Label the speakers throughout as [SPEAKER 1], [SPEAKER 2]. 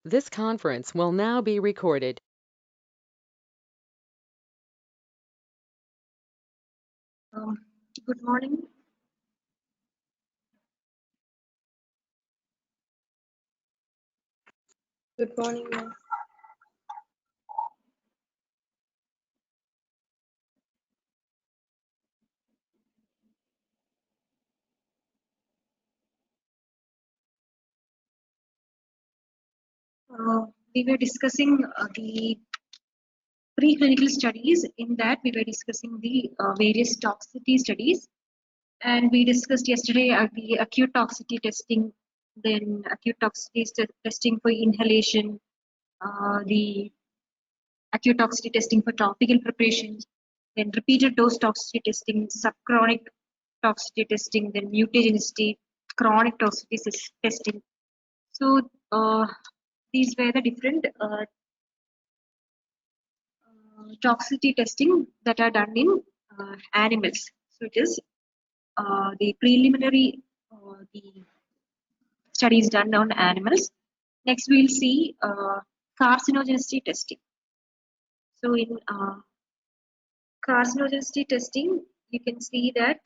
[SPEAKER 1] This conference will now be recorded.
[SPEAKER 2] Good morning. Good morning, ma'am. We were discussing the preclinical studies. In that, we were discussing the various toxicity studies, and we discussed yesterday the acute toxicity testing, then acute toxicity testing for inhalation, the acute toxicity testing for topical preparations, then repeated dose toxicity testing, subchronic toxicity testing, then mutagenicity, chronic toxicity testing. So these were the different toxicity testing that are done in animals. So it is the preliminary the studies done on animals. Next, we'll see carcinogenicity testing. So in carcinogenicity testing, you can see that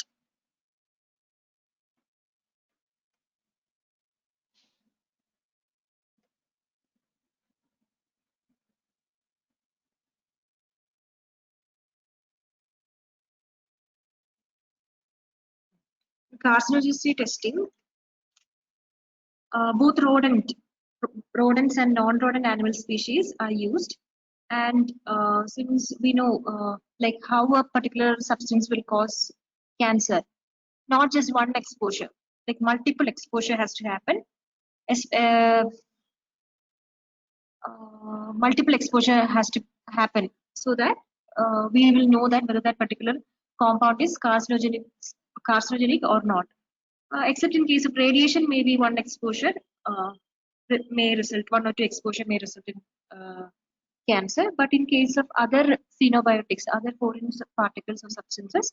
[SPEAKER 2] carcinogenicity testing, both rodents and non-rodent animal species are used. And since we know like how a particular substance will cause cancer, not just one exposure, like multiple exposure has to happen. As, multiple exposure has to happen so that we will know that whether that particular compound is carcinogenic or not. Except in case of radiation, maybe one exposure may result, one or two exposure may result in cancer. But in case of other xenobiotics, other foreign particles or substances,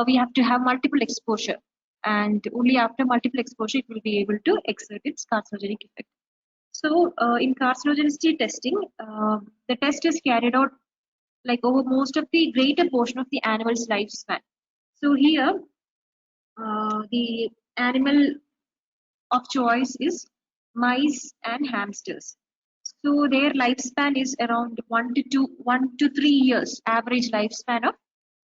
[SPEAKER 2] we have to have multiple exposure, and only after multiple exposure it will be able to exert its carcinogenic effect. So in carcinogenicity testing, the test is carried out like over most of the greater portion of the animal's lifespan. So here, the animal of choice is mice and hamsters. So their lifespan is around 1 to 3 years. Average lifespan of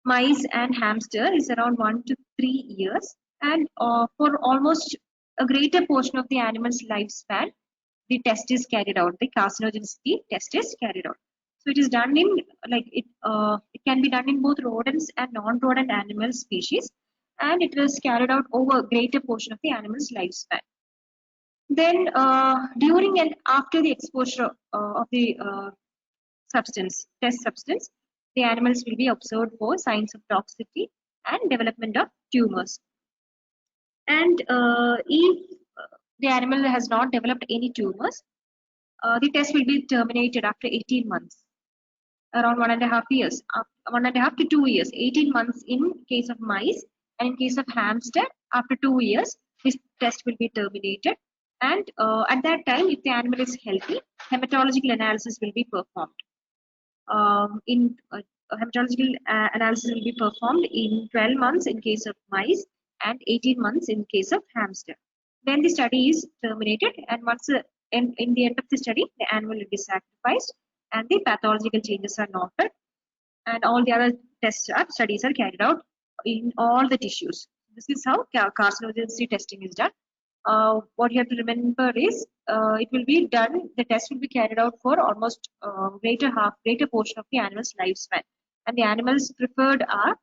[SPEAKER 2] mice and hamster is around 1 to 3 years, and for almost a greater portion of the animal's lifespan, the test is carried out. The carcinogenicity test is carried out. So it is done in like it. It can be done in both rodents and non-rodent animal species, and it is carried out over a greater portion of the animal's lifespan. Then, during and after the exposure of the test substance, the animals will be observed for signs of toxicity and development of tumors. And if the animal has not developed any tumors, the test will be terminated after 18 months, around 1.5 years, 1.5 to 2 years, 18 months in case of mice, and in case of hamster, after 2 years, this test will be terminated. And at that time, if the animal is healthy, hematological analysis will be performed. In hematological analysis will be performed in 12 months in case of mice and 18 months in case of hamster. Then the study is terminated, and once in the end of the study, the animal will be sacrificed and the pathological changes are noted, and all the other studies are carried out in all the tissues. This is how carcinogenicity testing is done. What you have to remember is it will be done, the test will be carried out for almost greater portion of the animal's lifespan. And the animals preferred are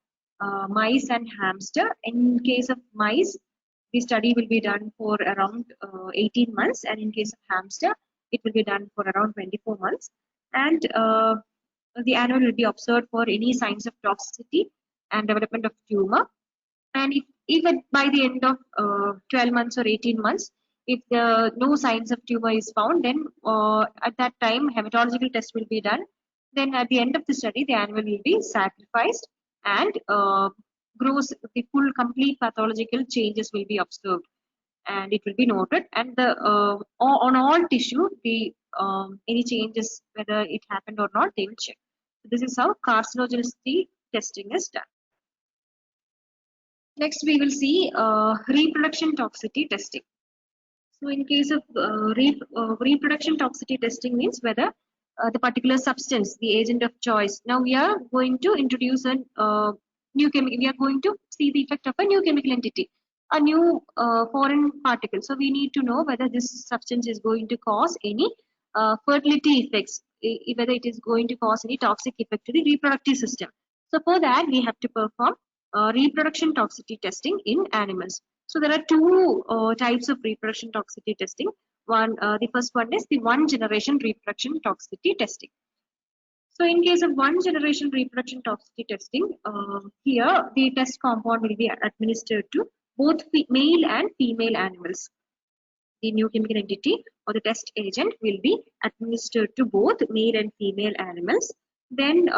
[SPEAKER 2] mice and hamster. In case of mice, the study will be done for around 18 months, and in case of hamster, it will be done for around 24 months. And the animal will be observed for any signs of toxicity and development of tumor. And if even by the end of 12 months or 18 months, if no signs of tumor is found, then at that time hematological test will be done. Then at the end of the study, the animal will be sacrificed, and grows the full complete pathological changes will be observed. and it will be noted, and the on all tissue the any changes, whether it happened or not, they will check. So this is how carcinogenicity testing is done. Next we will see reproduction toxicity testing. So in case of reproduction toxicity testing means whether the particular substance, the agent of choice. Now we are going to introduce a new chemical. We are going to see the effect of a new chemical entity, a new foreign particle. So we need to know whether this substance is going to cause any fertility effects, whether it is going to cause any toxic effect to the reproductive system. So for that we have to perform reproduction toxicity testing in animals. So there are two types of reproduction toxicity testing. The first one is the one generation reproduction toxicity testing. So in case of one generation reproduction toxicity testing, here the test compound will be administered to both male and female animals. The new chemical entity or the test agent will be administered to both male and female animals. Then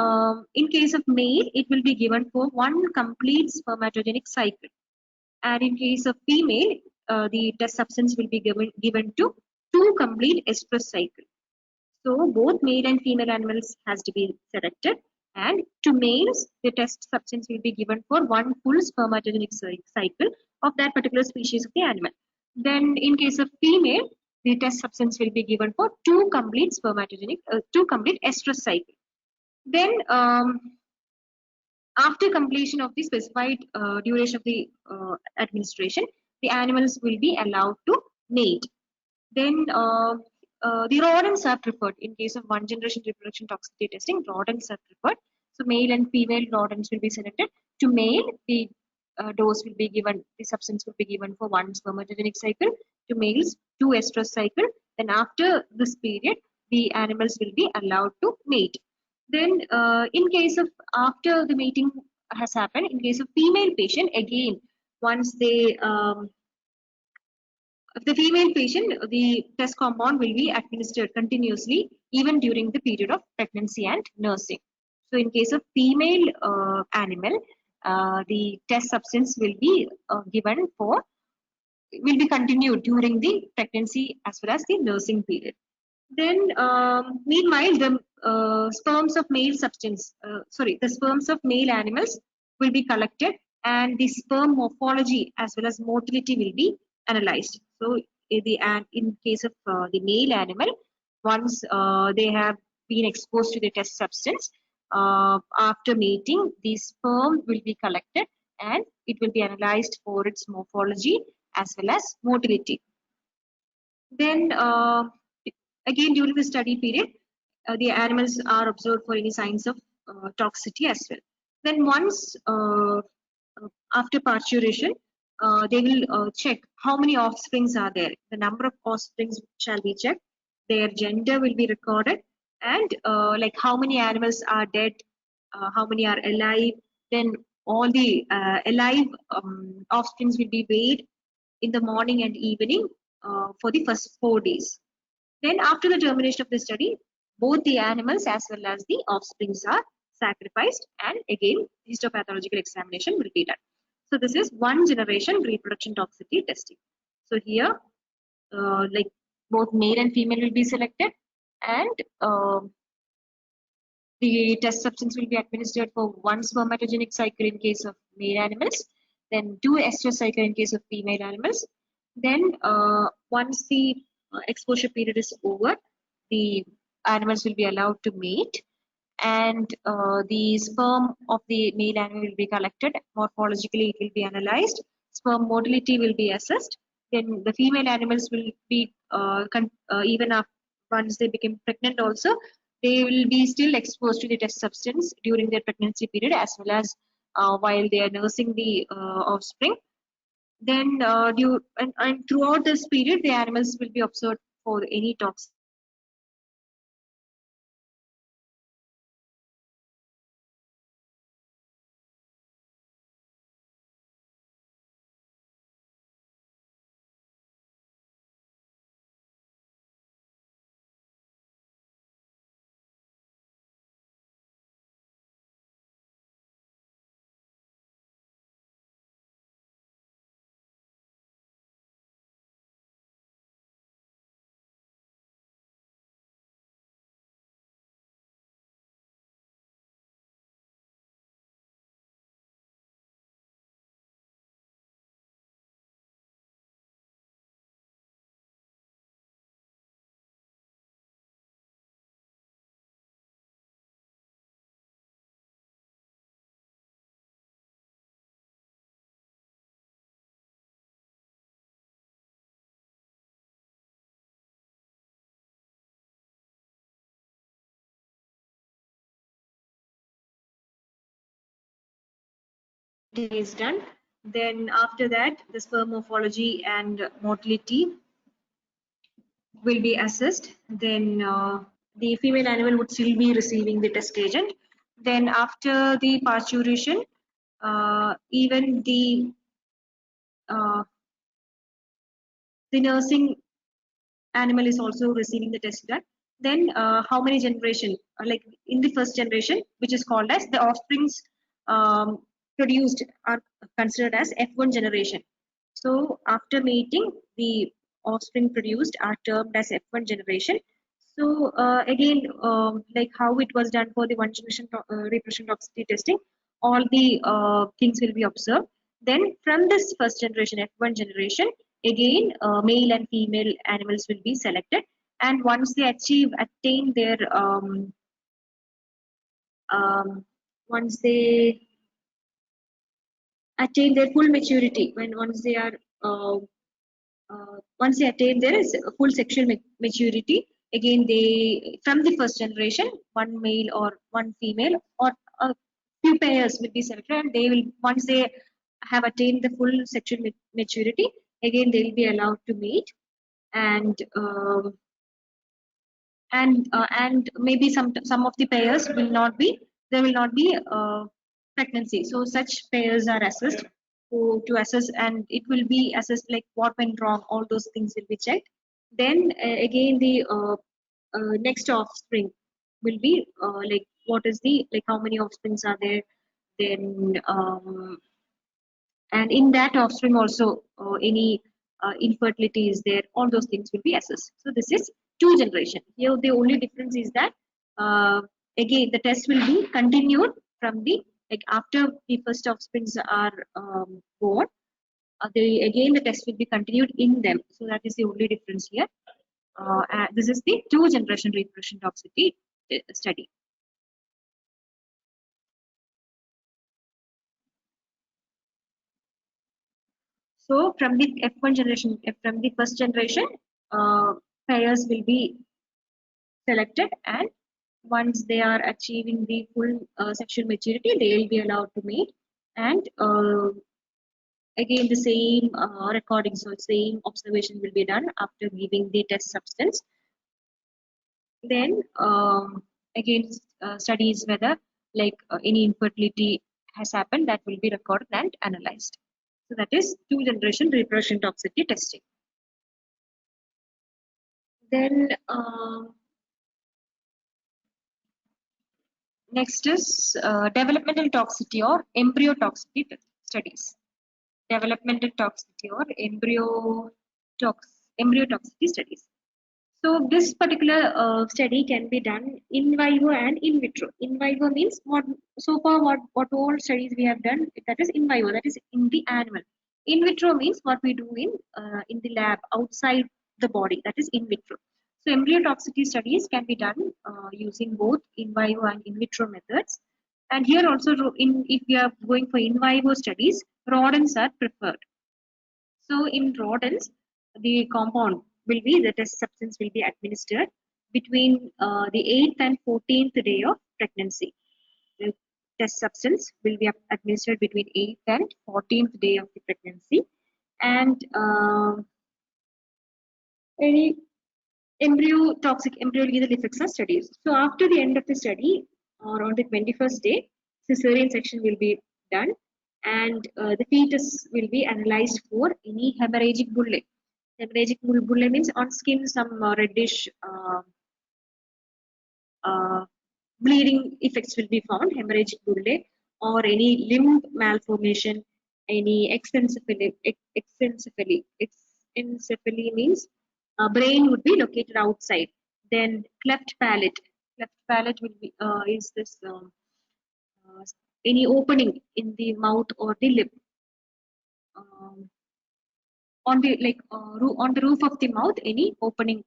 [SPEAKER 2] in case of male, it will be given for one complete spermatogenic cycle. And in case of female, the test substance will be given to two complete estrus cycle. So both male and female animals has to be selected, and to males, the test substance will be given for one full spermatogenic cycle of that particular species of the animal. Then in case of female, the test substance will be given for two complete estrus cycle. Then after completion of the specified duration of the administration, the animals will be allowed to mate. Then the rodents are preferred. In case of one generation reproduction toxicity testing, rodents are preferred. So male and female rodents will be selected. To male, the dose will be given, the substance will be given for one spermatogenic cycle. To males, two estrus cycle. Then after this period, the animals will be allowed to mate. Then in case of after the mating has happened, in case of female patient, again, once they of the female patient, the test compound will be administered continuously even during the period of pregnancy and nursing. So in case of female animal, the test substance will be will be continued during the pregnancy as well as the nursing period. Then meanwhile, the the sperms of male animals will be collected, and the sperm morphology as well as motility will be analyzed. So in case of the male animal, once they have been exposed to the test substance, after mating, the sperm will be collected and it will be analyzed for its morphology as well as motility. Then again, during the study period, the animals are observed for any signs of toxicity as well. Then once after parturition, they will check how many offsprings are there. The number of offsprings shall be checked. Their gender will be recorded, and like how many animals are dead, how many are alive. Then all the alive offsprings will be weighed in the morning and evening for the first 4 days. Then after the termination of the study, both the animals as well as the offsprings are sacrificed, and again histopathological examination will be done. So this is one generation reproduction toxicity testing. So here like both male and female will be selected, and the test substance will be administered for one spermatogenic cycle in case of male animals, then two estrus cycle in case of female animals. Then once the exposure period is over, the animals will be allowed to mate, and the sperm of the male animal will be collected. Morphologically, it will be analyzed. Sperm motility will be assessed. Then the female animals will be even after once they become pregnant also, they will be still exposed to the test substance during their pregnancy period as well as while they are nursing the offspring. Then and throughout this period, the animals will be observed for any toxin is done. Then after that, the sperm morphology and motility will be assessed. Then the female animal would still be receiving the test agent. Then after the parturition, even uh, the nursing animal is also receiving the test done. Then how many generation, like in the first generation, which is called as the offsprings produced are considered as F1 generation. So after mating, the offspring produced are termed as F1 generation. So again, like how it was done for the one generation reproduction toxicity testing, all the things will be observed. Then from this first generation, F1 generation, again male and female animals will be selected. And once they attain their once they attain their full maturity, when uh, once they attain their full sexual maturity, again they from the first generation, one male or one female or a few pairs will be selected, and they will, once they have attained the full sexual maturity, again they will be allowed to mate. And and maybe some of the pairs will not be, there will not be pregnancy, so such pairs are assessed to assess, and it will be assessed like what went wrong, all those things will be checked. Then again the next offspring will be like what is the, like how many offsprings are there. Then and in that offspring also any infertility is there, all those things will be assessed. So this is two generation. Here the only difference is that uh, again the test will be continued from the, like after the first offsprings are born, again the test will be continued in them. So that is the only difference here. This is the two generation reproduction toxicity study. So from the F1 generation, from the first generation, pairs will be selected, and once they are achieving the full sexual maturity, they will be allowed to mate. And again, the same recording, so same observation will be done after giving the test substance. Then again, studies whether like any infertility has happened, that will be recorded and analyzed. So that is two generation reproduction toxicity testing. Then next is developmental toxicity or embryo toxicity studies. Developmental toxicity or embryo toxicity studies. So this particular study can be done in vivo and in vitro. In vivo means what, so far what all studies we have done, that is in vivo, that is in the animal. In vitro means what we do in the lab outside the body, that is in vitro. So embryo toxicity studies can be done using both in vivo and in vitro methods. And here also, if we are going for in vivo studies, rodents are preferred. So in rodents, the compound will be, the test substance will be administered between the 8th and 14th day of pregnancy. The test substance will be administered between 8th and 14th day of the pregnancy. And any embryo lethal effects are studied. So after the end of the study, or on the 21st day, cesarean section will be done, and the fetus will be analyzed for any hemorrhagic bullae. Hemorrhagic bullae means on skin some reddish bleeding effects will be found, hemorrhagic bullae, or any limb malformation, any exencephaly. Exencephaly means brain would be located outside. Then cleft palate. Cleft palate will be is this uh, any opening in the mouth or the lip. Um, on the on the roof of the mouth, any opening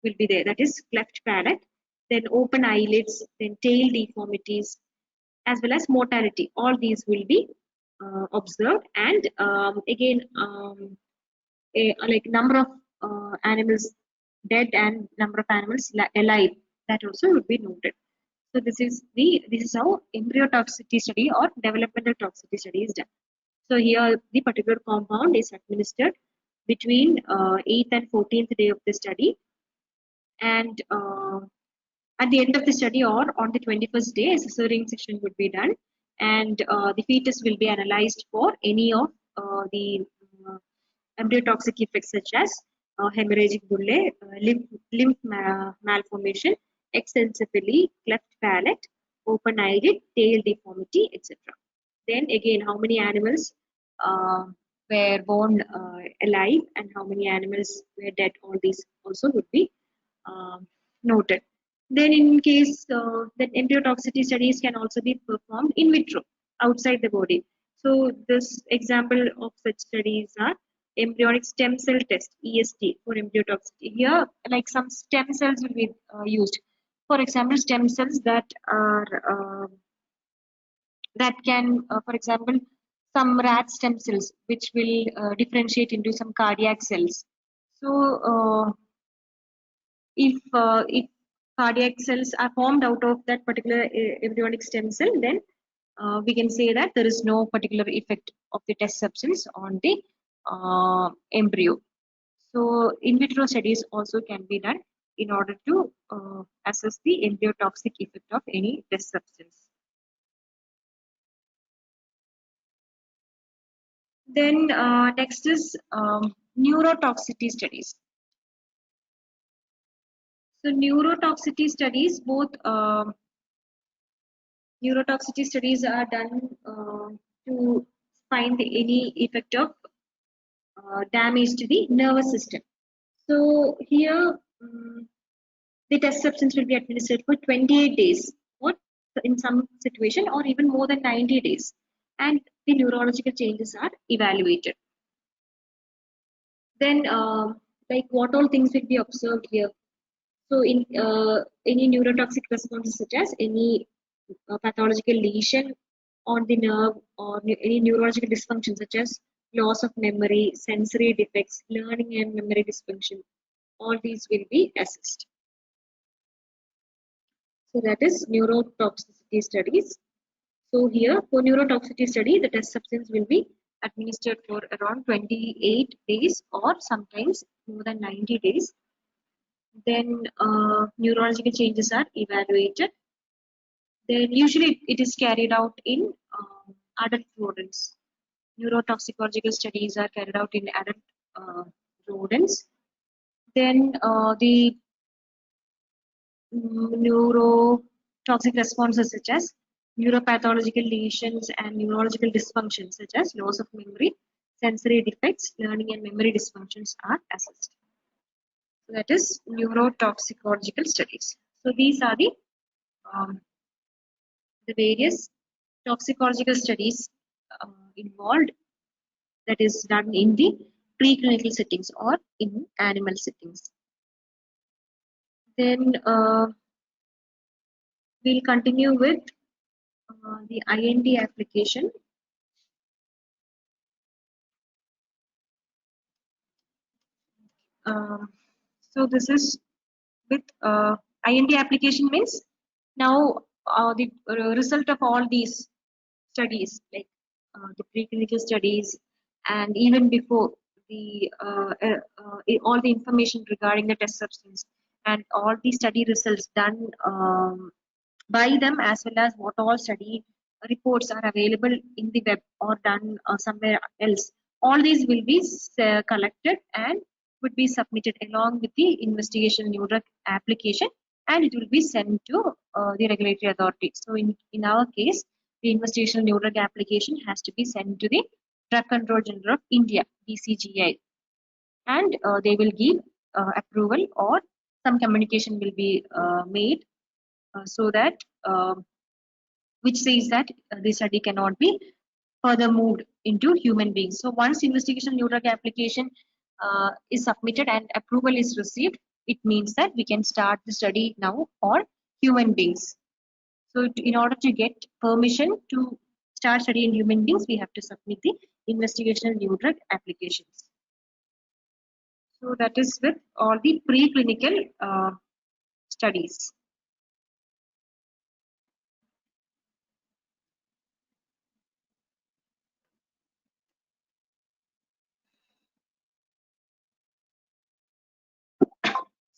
[SPEAKER 2] will be there. That is cleft palate. Then open eyelids. Then tail deformities, as well as mortality. All these will be observed, and again like number of animals dead and number of animals alive, that also would be noted. So this is how embryo toxicity study or developmental toxicity study is done. So here the particular compound is administered between 8th and 14th day of the study, and at the end of the study or on the 21st day, a cesarean section would be done, and the fetus will be analyzed for any of the uh, embryotoxic effects such as hemorrhagic bullae, lymph malformation, extensively cleft palate, open-eyelid, tail deformity, etc. Then again, how many animals uh, were born alive and how many animals were dead, all these also would be noted. Then in case that embryotoxicity studies can also be performed in vitro, outside the body. So this example of such studies are embryonic stem cell test, EST, for embryotoxicity. Here, like some stem cells will be used. For example, stem cells that can, for example, some rat stem cells which will differentiate into some cardiac cells. So if cardiac cells are formed out of that particular embryonic stem cell, then we can say that there is no particular effect of the test substance on the embryo. So in vitro studies also can be done in order to assess the embryotoxic effect of any test substance. Then next is neurotoxicity studies. So neurotoxicity studies, both neurotoxicity studies are done to find any effect of damage to the nervous system. So here the test substance will be administered for 28 days, or in some situation, or even more than 90 days, and the neurological changes are evaluated. Then, like what all things will be observed here? So, in any neurotoxic responses, such as any pathological lesion on the nerve or any neurological dysfunction, such as loss of memory, sensory defects, learning and memory dysfunction, all these will be assessed. So that is neurotoxicity studies. So here for neurotoxicity study, the test substance will be administered for around 28 days or sometimes more than 90 days. Then neurological changes are evaluated. Then usually it is carried out in adult rodents. Neurotoxicological studies are carried out in adult rodents. Then the neurotoxic responses such as neuropathological lesions and neurological dysfunctions such as loss of memory, sensory defects, learning and memory dysfunctions are assessed. So that is neurotoxicological studies. So these are the various toxicological studies involved, that is done in the preclinical settings or in animal settings. Then we'll continue with the IND application. So this is with IND application means now the result of all these studies, like the preclinical studies, and even before the all the information regarding the test substance and all the study results done by them, as well as what all study reports are available in the web or done somewhere else. All these will be collected and would be submitted along with the investigation new drug application, and it will be sent to the regulatory authority. So in our case, the investigation new drug application has to be sent to the Drug Control General of India, DCGI, and they will give approval, or some communication will be made so that which says that the study cannot be further moved into human beings. So once investigation new drug application is submitted and approval is received, it means that we can start the study now on human beings. So in order to get permission to start study in human beings, we have to submit the investigational new drug applications. So that is with all the preclinical studies.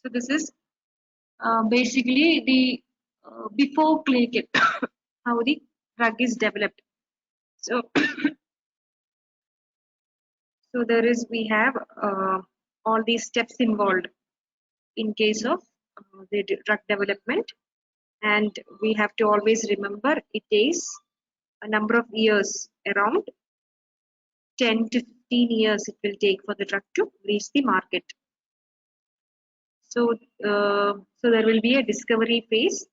[SPEAKER 2] So this is basically the before clinical how the drug is developed. So so there is we have all these steps involved in case of the drug development, and we have to always remember it takes a number of years, around 10 to 15 years it will take for the drug to reach the market. So so there will be a discovery phase,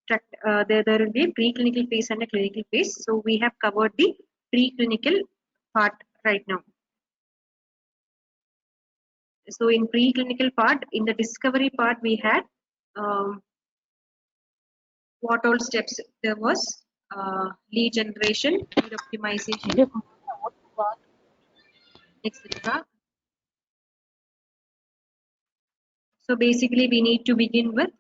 [SPEAKER 2] there will be a preclinical phase and a clinical phase. So we have covered the preclinical part right now. So in preclinical part, in the discovery part, we had what all steps there was: lead generation, lead optimization, etc. So basically, we need to begin with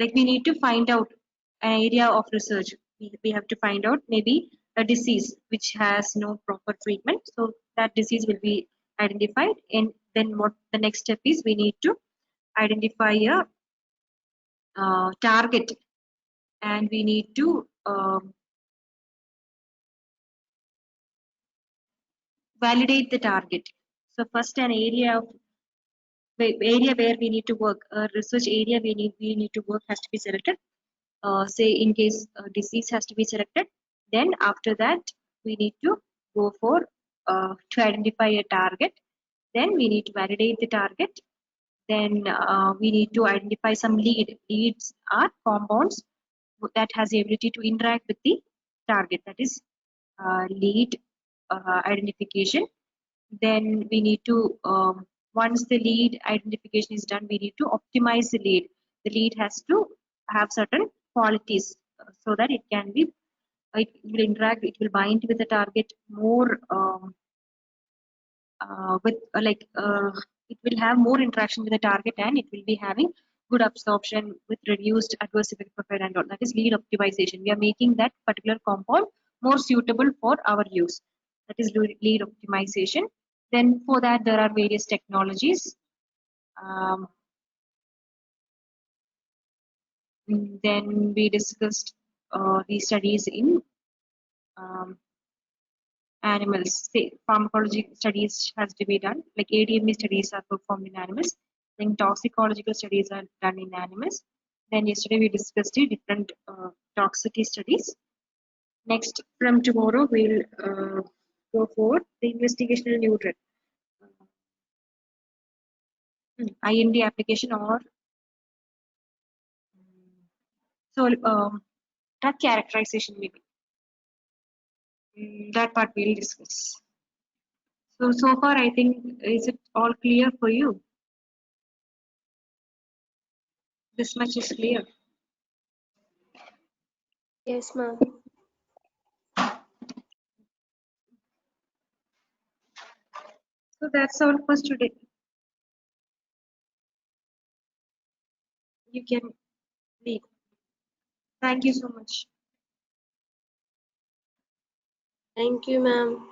[SPEAKER 2] like we need to find out an area of research. We have to find out maybe a disease which has no proper treatment. So that disease will be identified, and then what the next step is, we need to identify a target, and we need to validate the target. So first, an area of area where we need to work, a research area we need to work has to be selected. Say in case disease has to be selected, then after that we need to go for to identify a target, then we need to validate the target, then we need to identify some leads are compounds that has the ability to interact with the target, that is lead identification. Then we need to once the lead identification is done, we need to optimize the lead. The lead has to have certain qualities so that it can be, it will interact, it will bind with the target more with it will have more interaction with the target, and it will be having good absorption with reduced adverse effect profile and all. That is lead optimization. We are making that particular compound more suitable for our use. That is lead optimization. Then for that there are various technologies. Um, then we discussed the studies in um, animals. Say pharmacology studies has to be done, like ADME studies are performed in animals. Then toxicological studies are done in animals. Then yesterday we discussed the different toxicity studies. Next, from tomorrow we'll go for the investigational new drug. IND application or so drug characterization maybe. That part we'll discuss. So far I think, is it all clear for you? This much is clear.
[SPEAKER 3] Yes, ma'am.
[SPEAKER 2] So that's all for today. You can leave. Thank you so much.
[SPEAKER 3] Thank you, ma'am.